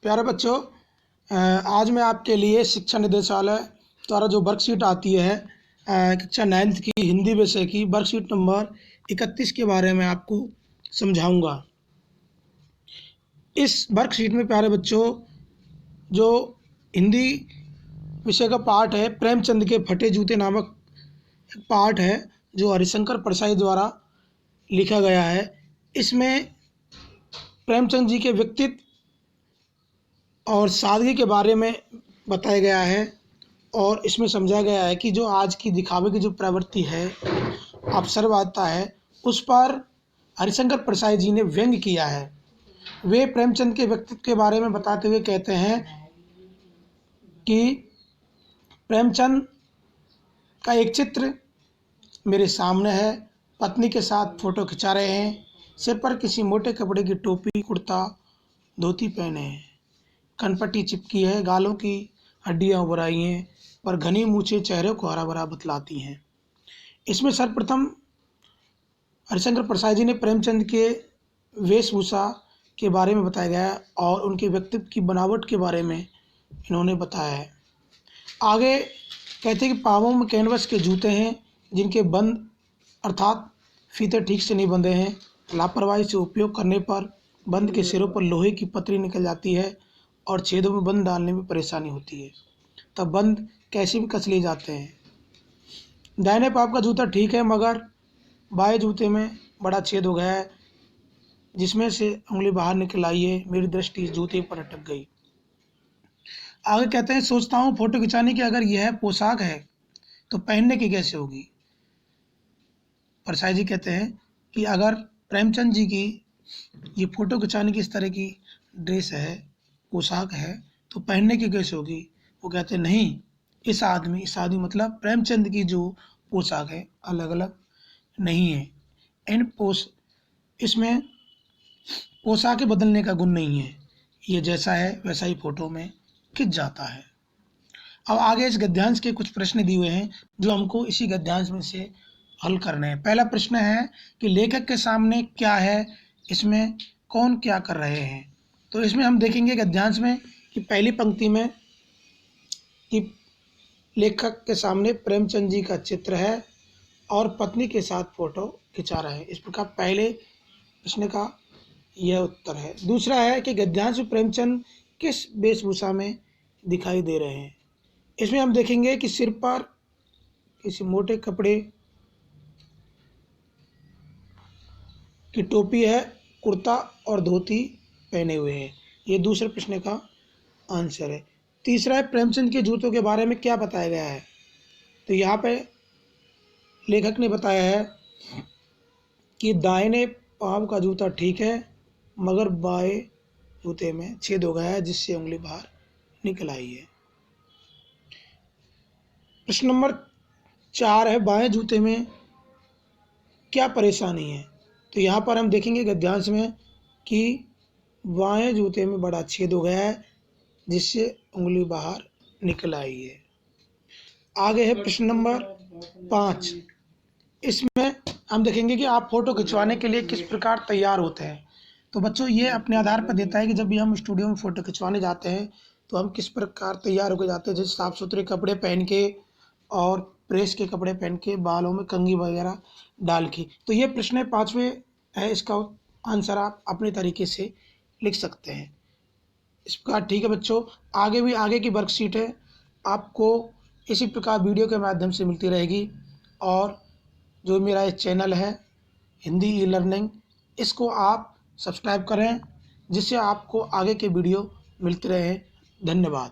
प्यारे बच्चों, आज मैं आपके लिए शिक्षा निदेशालय द्वारा जो वर्कशीट आती है कक्षा 9th की हिंदी विषय की वर्कशीट नंबर 31 के बारे में आपको समझाऊंगा। इस वर्कशीट में प्यारे बच्चों जो हिंदी विषय का पार्ट है प्रेमचंद के फटे जूते नामक पार्ट है जो हरिशंकर परसाई द्वारा लिखा गया है। इसमें प्रेमचंद जी के व्यक्तित्व और सादगी के बारे में बताया गया है और इसमें समझा गया है कि जो आज की दिखावे की जो प्रवृत्ति है, अवसरवादिता है, उस पर हरिशंकर परसाई जी ने व्यंग किया है। वे प्रेमचंद के व्यक्तित्व के बारे में बताते हुए कहते हैं कि प्रेमचंद का एक चित्र मेरे सामने है। पत्नी के साथ फ़ोटो खिंचा रहे हैं, सिर पर किसी मोटे कपड़े की टोपी, कुर्ता, धोती पहने हैं, कनपट्टी चिपकी है, गालों की हड्डियां उभर आई हैं, पर घनी मूछें चेहरे को हरा भरा बतलाती हैं। इसमें सर्वप्रथम हरिशंकर परसाई जी ने प्रेमचंद के वेशभूषा के बारे में बताया गया है और उनके व्यक्तित्व की बनावट के बारे में इन्होंने बताया है। आगे कहते हैं कि पाँवों में कैनवस के जूते हैं जिनके बंद अर्थात फीते ठीक से नहीं बंधे हैं। लापरवाही से उपयोग करने पर बंद के सिरों पर लोहे की पतरी निकल जाती है और छेदों में बंद डालने में परेशानी होती है, तब बंद कैसे भी कस लिए जाते हैं। दाहिने पाँव का जूता ठीक है मगर बाएं जूते में बड़ा छेद हो गया है जिसमें से उंगली बाहर निकल आई है। मेरी दृष्टि इस जूते पर अटक गई। आगे कहते हैं, सोचता हूँ फोटो खिंचाने की अगर यह पोशाक है तो पहनने की कैसे होगी। परसाई जी कहते हैं कि अगर प्रेमचंद जी की ये फ़ोटो खिंचाने की इस तरह की ड्रेस है, पोशाक है, तो पहनने की कैसे होगी। वो कहते हैं नहीं, इस आदमी मतलब प्रेमचंद की जो पोशाक है अलग अलग नहीं है। इसमें पोशाकें बदलने का गुण नहीं है, ये जैसा है वैसा ही फ़ोटो में खिंच जाता है। अब आगे इस गद्यांश के कुछ प्रश्न दिए हुए हैं जो हमको इसी गद्यांश में से हल करने हैं। पहला प्रश्न है कि लेखक के सामने क्या है, इसमें कौन क्या कर रहे हैं। तो इसमें हम देखेंगे गद्यांश में कि पहली पंक्ति में कि लेखक के सामने प्रेमचंद जी का चित्र है और पत्नी के साथ फ़ोटो खिंचा रहे हैं। इस प्रकार पहले प्रश्न का यह उत्तर है। दूसरा है कि गद्यांश में प्रेमचंद किस वेशभूषा में दिखाई दे रहे हैं। इसमें हम देखेंगे कि सिर पर किसी मोटे कपड़े की टोपी है, कुर्ता और धोती पहने हुए हैं। ये दूसरे प्रश्न का आंसर है। तीसरा है प्रेमचंद के जूतों के बारे में क्या बताया गया है। तो यहाँ पे लेखक ने बताया है कि दाहिने पाँव का जूता ठीक है मगर बाएं जूते में छेद हो गया है जिससे उंगली बाहर निकल आई है। प्रश्न नंबर 4 है बाएं जूते में क्या परेशानी है। तो यहाँ पर हम देखेंगे गद्यांश में कि बाएं जूते में बड़ा छेद हो गया है जिससे उंगली बाहर निकल आई है। आगे है प्रश्न नंबर 5। इसमें हम देखेंगे कि आप फोटो खिंचवाने के लिए किस प्रकार तैयार होते हैं। तो बच्चों ये अपने आधार पर देता है कि जब भी हम स्टूडियो में फ़ोटो खिंचवाने जाते हैं तो हम किस प्रकार तैयार होकर जाते हैं। जैसे साफ़ सुथरे कपड़े पहन के और प्रेस के कपड़े पहन के, बालों में कंघी वगैरह डाल के। तो ये प्रश्न 5वें है, इसका आंसर आप अपने तरीके से लिख सकते हैं। इस प्रकार ठीक है बच्चों, आगे भी आगे की वर्कशीट है आपको इसी प्रकार वीडियो के माध्यम से मिलती रहेगी। और जो मेरा ये चैनल है हिंदी ई लर्निंग, इसको आप सब्सक्राइब करें जिससे आपको आगे के वीडियो मिलते रहे। धन्यवाद।